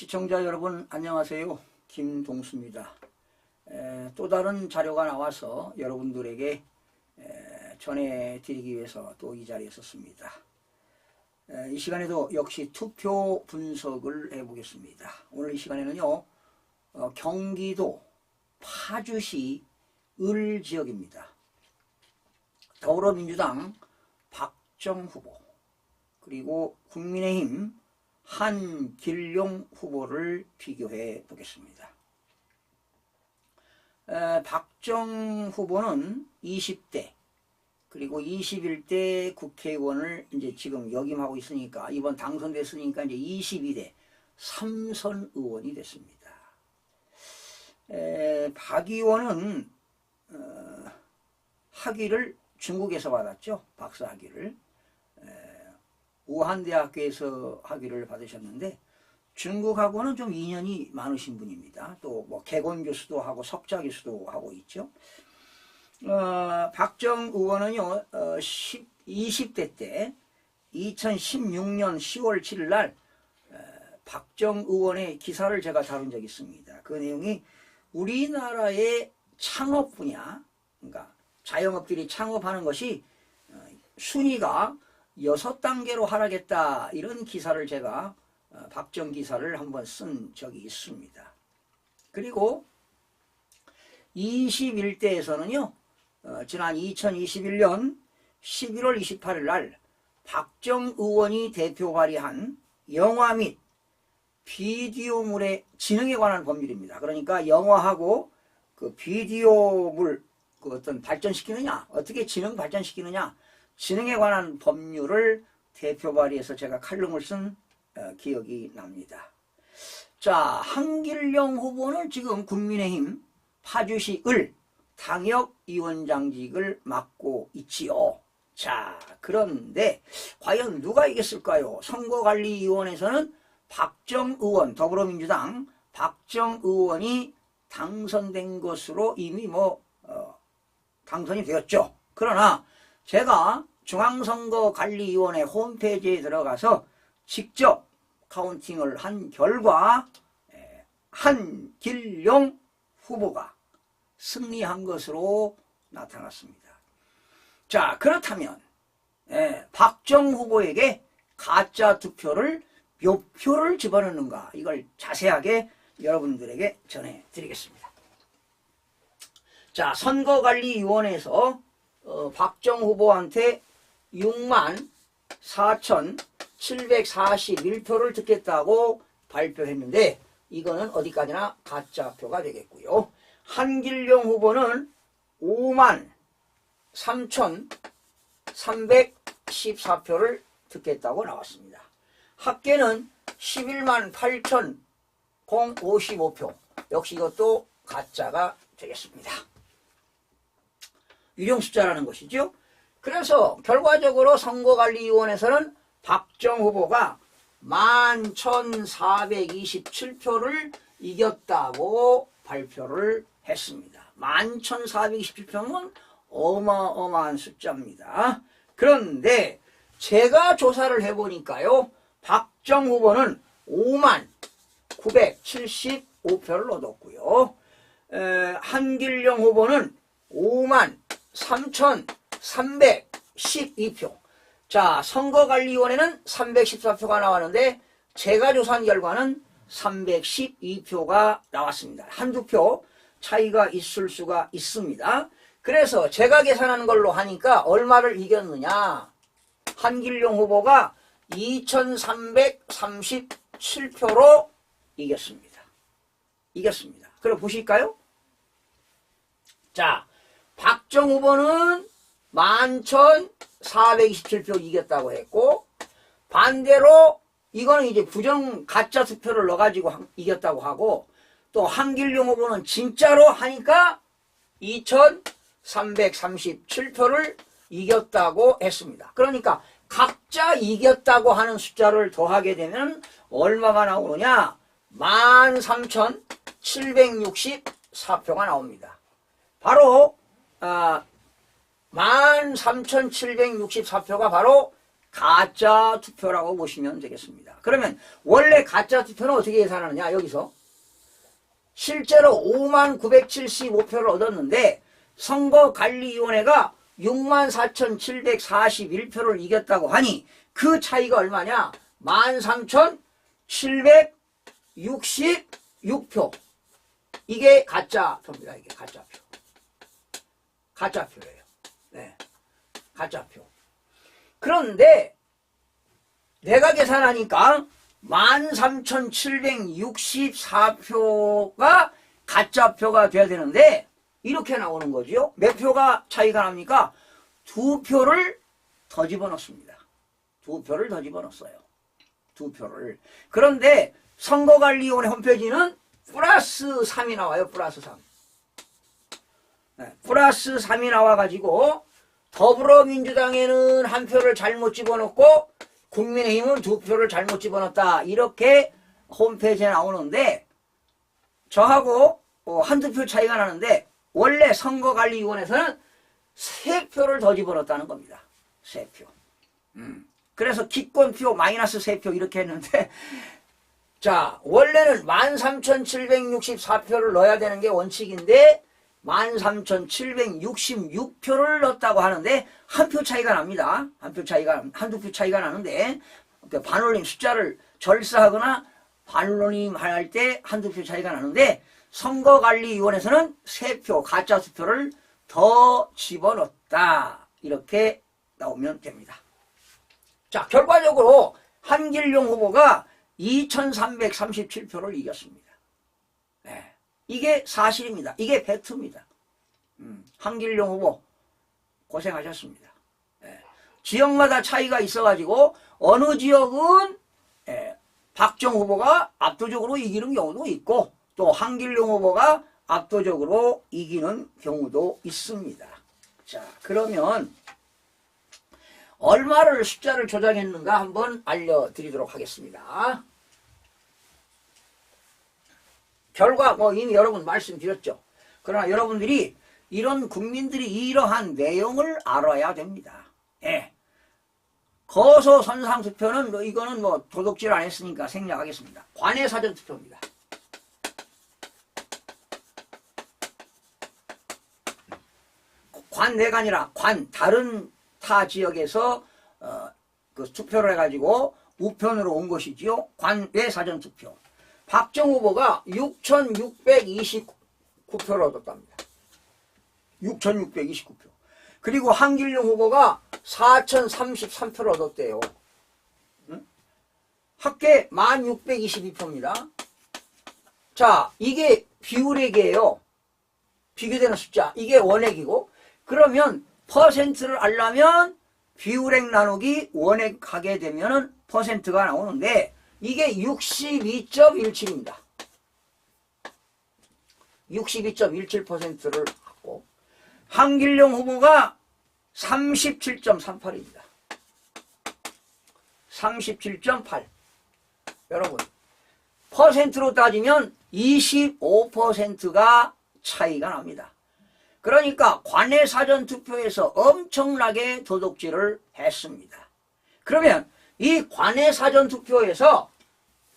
시청자 여러분 안녕하세요. 김동수입니다. 또 다른 자료가 나와서 여러분들에게 전해드리기 위해서 또 이 자리에 섰습니다. 이 시간에도 역시 투표 분석을 해보겠습니다. 오늘 이 시간에는요, 경기도 파주시 을지역입니다. 더불어민주당 박정 후보, 그리고 국민의힘 한길용 후보를 비교해 보겠습니다. 박정 후보는 20대 그리고 21대 국회의원을 이제 지금 역임하고 있으니까, 이번 당선됐으니까 이제 22대 3선 의원이 됐습니다. 박 의원은 학위를 중국에서 받았죠. 박사 학위를. 우한대학교에서 학위를 받으셨는데 중국하고는 좀 인연이 많으신 분입니다. 또 뭐 개건 교수도 하고 석좌 교수도 하고 있죠. 박정 의원은요, 20대 때 2016년 10월 7일 날 박정 의원의 기사를 제가 다룬 적이 있습니다. 그 내용이 우리나라의 창업 분야, 그러니까 자영업들이 창업하는 것이 순위가 6단계로 하락했다, 이런 기사를 제가 박정 기사를 한번 쓴 적이 있습니다. 그리고 21대에서는요, 지난 2021년 11월 28일 날 박정 의원이 대표 발의한 영화 및 비디오물의 진흥에 관한 법률입니다. 그러니까 영화하고 그 비디오물 그 어떤 발전시키느냐, 어떻게 진흥 발전시키느냐, 진흥에 관한 법률을 대표 발의해서 제가 칼럼을 쓴 기억이 납니다. 자, 한길용 후보는 지금 국민의힘 파주시 을 당협위원장직을 맡고 있지요. 자, 그런데 과연 누가 이겼을까요? 선거관리위원회에서는 박정 의원, 더불어민주당 박정 의원이 당선된 것으로 이미 당선이 되었죠. 그러나 제가 중앙선거관리위원회 홈페이지에 들어가서 직접 카운팅을 한 결과 한길용 후보가 승리한 것으로 나타났습니다. 자, 그렇다면 박정 후보에게 가짜 투표를 몇 표를 집어넣는가, 이걸 자세하게 여러분들에게 전해드리겠습니다. 자, 선거관리위원회에서 박정 후보한테 64,741표를 듣겠다고 발표했는데, 이거는 어디까지나 가짜표가 되겠고요. 한길용 후보는 53,314표를 듣겠다고 나왔습니다. 합계는 118,055표. 역시 이것도 가짜가 되겠습니다. 유령 숫자라는 것이죠. 그래서 결과적으로 선거관리위원회에서는 박정 후보가 11,427표를 이겼다고 발표를 했습니다. 11,427표는 어마어마한 숫자입니다. 그런데 제가 조사를 해보니까요, 박정 후보는 59,975표를 얻었고요. 한길용 후보는 53,312표. 자, 선거관리위원회는 314표가 나왔는데 제가 조사한 결과는 312표가 나왔습니다. 한두 표 차이가 있을 수가 있습니다. 그래서 제가 계산하는 걸로 하니까 얼마를 이겼느냐, 한길용 후보가 2,337표로 이겼습니다. 그럼 보실까요? 자, 박정 후보는 11,427표 이겼다고 했고, 반대로 이거는 이제 부정 가짜 투표를 넣어가지고 이겼다고 하고, 또 한길용 후보는 진짜로 하니까 2,337표를 이겼다고 했습니다. 그러니까 각자 이겼다고 하는 숫자를 더하게 되면 얼마가 나오느냐? 13,764표가 나옵니다. 바로 13,764표가 바로 가짜 투표라고 보시면 되겠습니다. 그러면 원래 가짜 투표는 어떻게 계산하느냐? 여기서 실제로 59,975표를 얻었는데 선거관리위원회가 64,741표를 이겼다고 하니 그 차이가 얼마냐? 13,766표. 이게 가짜표입니다. 이게 가짜표. 가짜표예요. 네. 가짜표. 그런데 내가 계산하니까 13,764표가 가짜표가 돼야 되는데 이렇게 나오는 거죠. 몇 표가 차이가 납니까? 2표를 더 집어넣습니다. 2표를 더 집어넣었어요. 2표를. 그런데 선거관리위원회 홈페이지는 플러스 3이 나와요. 플러스 3. 네, 플러스 3이 나와가지고 더불어민주당에는 1표를 잘못 집어넣고 국민의힘은 2표를 잘못 집어넣었다. 이렇게 홈페이지에 나오는데 저하고 한두 표 차이가 나는데 원래 선거관리위원회에서는 3표를 더 집어넣었다는 겁니다. 3표. 그래서 기권표 마이너스 3표 이렇게 했는데 자 원래는 13,764표를 넣어야 되는 게 원칙인데 13,766표를 넣었다고 하는데 한 표 차이가 납니다. 한두 표 차이가 나는데 반올림 숫자를 절사하거나 반올림 할 때 한두 표 차이가 나는데 선거관리위원회에서는 3표 가짜 투표를 더 집어넣었다. 이렇게 나오면 됩니다. 자 결과적으로 한길용 후보가 2,337표를 이겼습니다. 네. 이게 사실입니다. 이게 팩트입니다. 한길용 후보 고생하셨습니다. 예. 지역마다 차이가 있어가지고 어느 지역은 박정 후보가 압도적으로 이기는 경우도 있고 또 한길용 후보가 압도적으로 이기는 경우도 있습니다. 자 그러면 얼마를 숫자를 조작했는가 한번 알려드리도록 하겠습니다. 결과 이미 여러분 말씀드렸죠. 그러나 여러분들이 이런 국민들이 이러한 내용을 알아야 됩니다. 예. 거소 선상 투표는 이거는 도둑질 안 했으니까 생략하겠습니다. 관내 사전 투표입니다. 관내가 아니라 다른 타 지역에서 그 투표를 해가지고 우편으로 온 것이지요. 관외 사전 투표. 박정 후보가 6,629표를 얻었답니다. 6,629표. 그리고 한길용 후보가 4,033표를 얻었대요. 합계 1,622표입니다. 자, 이게 비율액이에요. 비교되는 숫자. 이게 원액이고 그러면 퍼센트를 알려면 비율액 나누기 원액 하게 되면 퍼센트가 나오는데 이게 62.17입니다. 62.17%를 갖고 한길용 후보가 37.38입니다. 37.8. 여러분 퍼센트로 따지면 25%가 차이가 납니다. 그러니까 관내 사전투표에서 엄청나게 도둑질을 했습니다. 그러면 이 관내 사전투표에서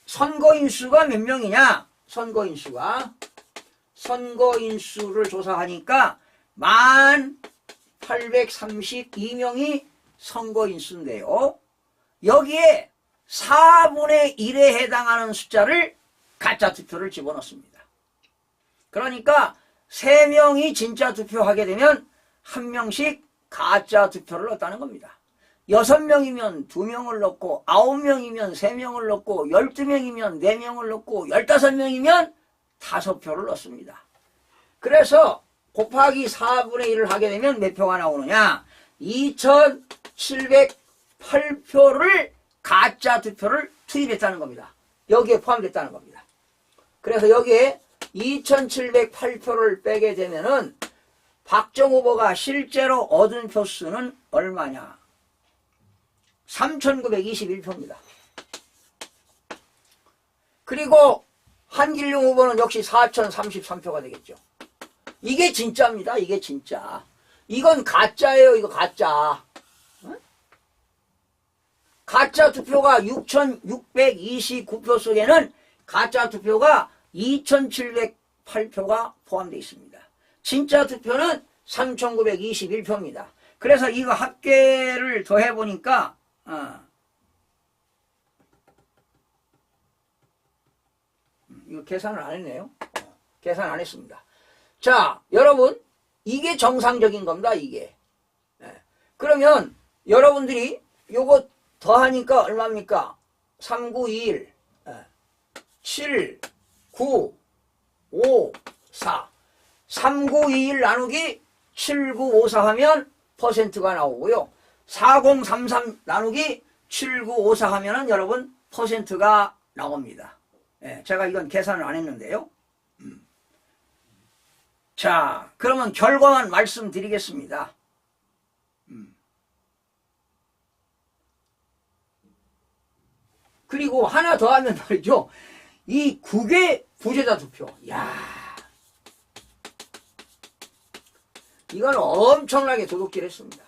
선거인 수가 몇 명이냐? 선거인 수를 조사하니까 1,832명이 선거인 수인데요. 여기에 4분의 1에 해당하는 숫자를 가짜 투표를 집어넣습니다. 그러니까 3명이 진짜 투표하게 되면 1명씩 가짜 투표를 넣었다는 겁니다. 6명이면 2명을 넣고 9명이면 3명을 넣고 12명이면 4명을 넣고 15명이면 5표를 넣습니다. 그래서 곱하기 4분의 1을 하게 되면 몇 표가 나오느냐? 2,708표를 가짜 투표를 투입했다는 겁니다. 여기에 포함됐다는 겁니다. 그래서 여기에 2,708표를 빼게 되면은 박정 후보가 실제로 얻은 표수는 얼마냐? 3,921표입니다. 그리고 한길용 후보는 역시 4,033표가 되겠죠. 이게 진짜입니다. 이게 진짜. 이건 가짜예요. 이거 가짜. 응? 가짜 투표가 6,629표 속에는 가짜 투표가 2,708표가 포함되어 있습니다. 진짜 투표는 3,921표입니다. 그래서 이거 합계를 더해보니까 이거 계산을 안 했네요. 계산 안 했습니다. 자, 여러분, 이게 정상적인 겁니다. 이게. 그러면 여러분들이 요거 더하니까 얼마입니까? 3, 9, 2, 1 7, 9, 5, 4 3, 9, 2, 1 나누기 7, 9, 5, 4 하면 퍼센트가 나오고요. 4, 0, 3, 3 나누기 7, 9, 5, 4 하면은 여러분 퍼센트가 나옵니다. 제가 이건 계산을 안 했는데요. 자, 그러면 결과만 말씀드리겠습니다. 그리고 하나 더 하면 말이죠. 이 국외 부재자 투표. 야, 이건 엄청나게 도둑질 했습니다.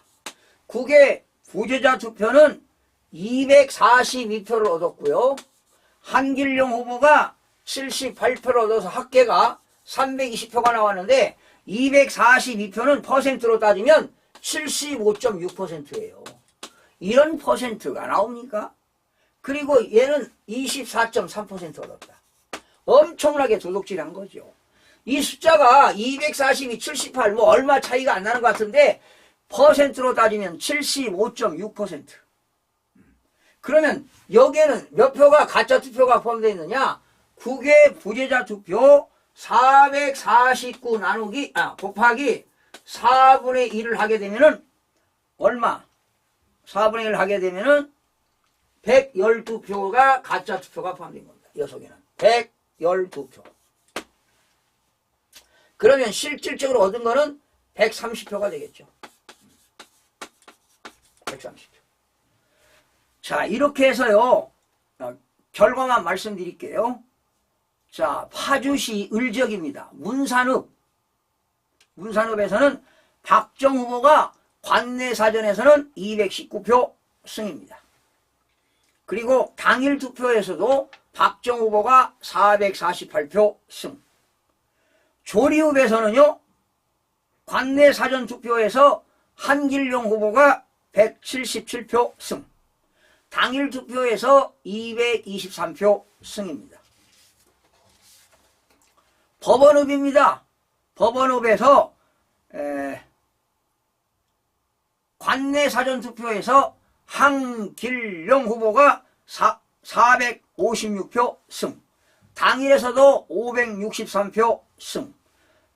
국외 부재자 투표는 242표를 얻었고요. 한길용 후보가 78표를 얻어서 합계가 320표가 나왔는데 242표는 퍼센트로 따지면 75.6%예요. 이런 퍼센트가 나옵니까? 그리고 얘는 24.3% 얻었다. 엄청나게 도둑질한 거죠. 이 숫자가 242, 78, 뭐 얼마 차이가 안 나는 것 같은데 퍼센트로 따지면 75.6%. 그러면 여기에는 몇 표가 가짜 투표가 포함되어 있느냐? 국외 부재자 투표 449 나누기 곱하기 4분의 1을 하게 되면은 얼마? 4분의 1을 하게 되면은 112표가 가짜 투표가 포함된 겁니다. 이 녀석에는 112표. 그러면 실질적으로 얻은 거는 130표가 되겠죠. 130표. 자, 이렇게 해서요. 결과만 말씀드릴게요. 자, 파주시 을지역입니다. 문산읍에서는 박정 후보가 관내 사전에서는 219표 승입니다. 그리고 당일 투표에서도 박정 후보가 448표 승. 조리읍에서는요, 관내 사전 투표에서 한길용 후보가 177표 승. 당일 투표에서 223표 승입니다. 법원읍입니다. 법원읍에서 관내 사전 투표에서 한길용 후보가 456표 승. 당일에서도 563표 승.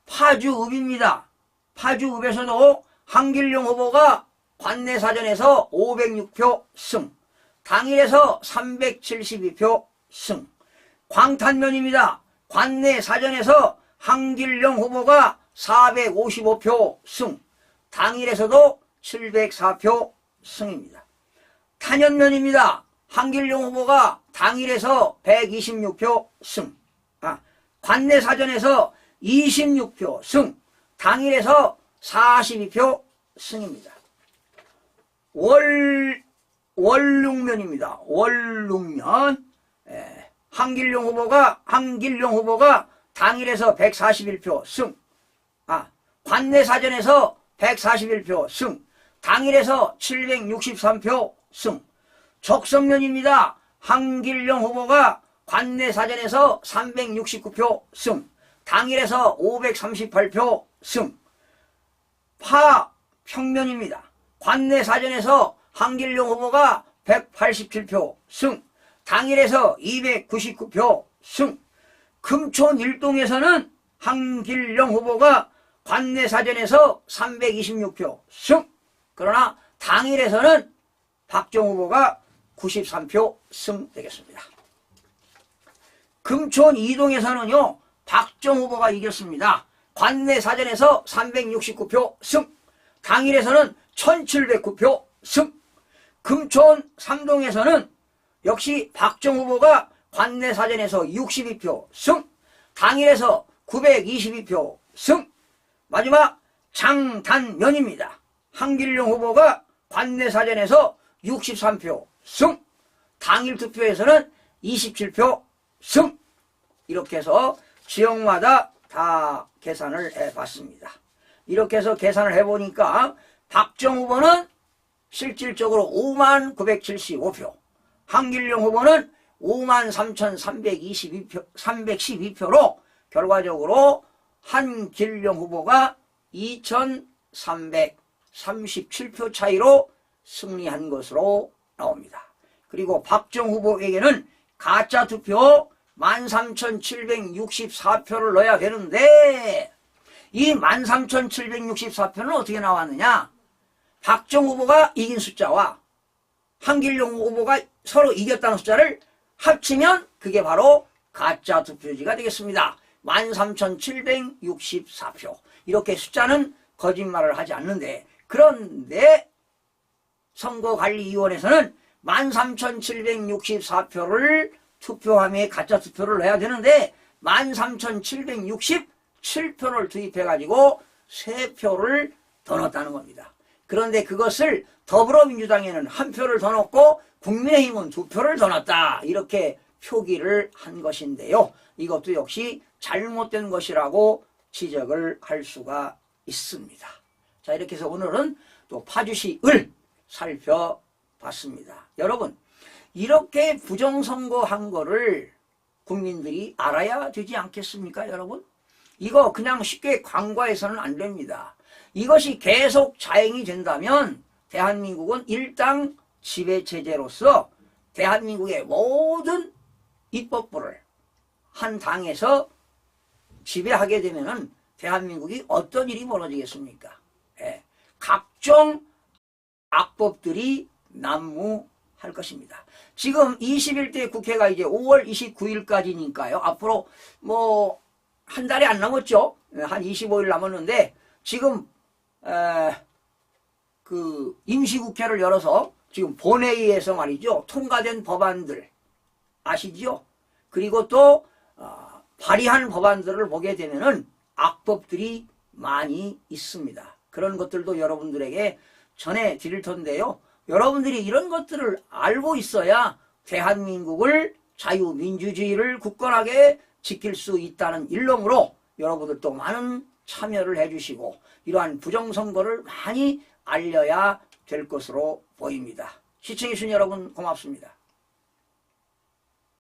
파주읍입니다. 파주읍에서도 한길용 후보가 관내 사전에서 506표 승. 당일에서 372표 승. 광탄면입니다. 관내 사전에서 한길용 후보가 455표 승. 당일에서도 704표 승입니다. 탄현면입니다. 한길용 후보가 당일에서 126표 승. 관내 사전에서 26표 승. 당일에서 42표 승입니다. 원룸면입니다. 원룸면. 한길용 후보가 당일에서 141표 승. 관내 사전에서 141표 승. 당일에서 763표 승. 적성면입니다. 한길용 후보가 관내 사전에서 369표 승. 당일에서 538표 승. 파평면입니다. 관내 사전에서 한길용 후보가 187표 승. 당일에서 299표 승. 금촌 일동에서는 한길용 후보가 관내 사전에서 326표 승. 그러나 당일에서는 박정 후보가 93표 승 되겠습니다. 금촌 이동에서는요, 박정 후보가 이겼습니다. 관내 사전에서 369표 승. 당일에서는 1709표 승. 금촌 상동에서는 역시 박정 후보가 관내 사전에서 62표 승. 당일에서 922표 승. 마지막 장단면입니다. 한길용 후보가 관내 사전에서 63표 승. 당일 투표에서는 27표 승. 이렇게 해서 지역마다 다 계산을 해봤습니다. 이렇게 해서 계산을 해보니까 박정 후보는 실질적으로 59,975표, 한길령 후보는 53,312표로 결과적으로 한길령 후보가 2,337표 차이로 승리한 것으로 나옵니다. 그리고 박정 후보에게는 가짜 투표 13,764표를 넣어야 되는데 이 13,764표는 어떻게 나왔느냐? 박정 후보가 이긴 숫자와 한길용 후보가 서로 이겼다는 숫자를 합치면 그게 바로 가짜 투표지가 되겠습니다. 13,764표. 이렇게 숫자는 거짓말을 하지 않는데, 그런데 선거관리위원회에서는 13,764표를 투표함에 가짜 투표를 넣어야 되는데 13,767표를 투입해가지고 3표를 더 넣었다는 겁니다. 그런데 그것을 더불어민주당에는 1표를 더 넣고 국민의힘은 2표를 더 넣었다. 이렇게 표기를 한 것인데요. 이것도 역시 잘못된 것이라고 지적을 할 수가 있습니다. 자, 이렇게 해서 오늘은 또 파주시 을 살펴봤습니다. 여러분, 이렇게 부정선거한 거를 국민들이 알아야 되지 않겠습니까, 여러분? 이거 그냥 쉽게 간과해서는 안 됩니다. 이것이 계속 자행이 된다면 대한민국은 일당 지배체제로서 대한민국의 모든 입법부를 한 당에서 지배하게 되면은 대한민국이 어떤 일이 벌어지겠습니까? 예, 각종 악법들이 난무할 것입니다. 지금 21대 국회가 이제 5월 29일까지니까요. 앞으로 뭐 한 달이 안 남았죠. 한 25일 남았는데 지금 그 임시국회를 열어서 지금 본회의에서 말이죠. 통과된 법안들 아시죠? 그리고 또 발의한 법안들을 보게 되면은 악법들이 많이 있습니다. 그런 것들도 여러분들에게 전해드릴 텐데요. 여러분들이 이런 것들을 알고 있어야 대한민국을 자유민주주의를 굳건하게 지킬 수 있다는 일념으로 여러분들도 많은 참여를 해주시고 이러한 부정선거를 많이 알려야 될 것으로 보입니다. 시청해주신 여러분 고맙습니다.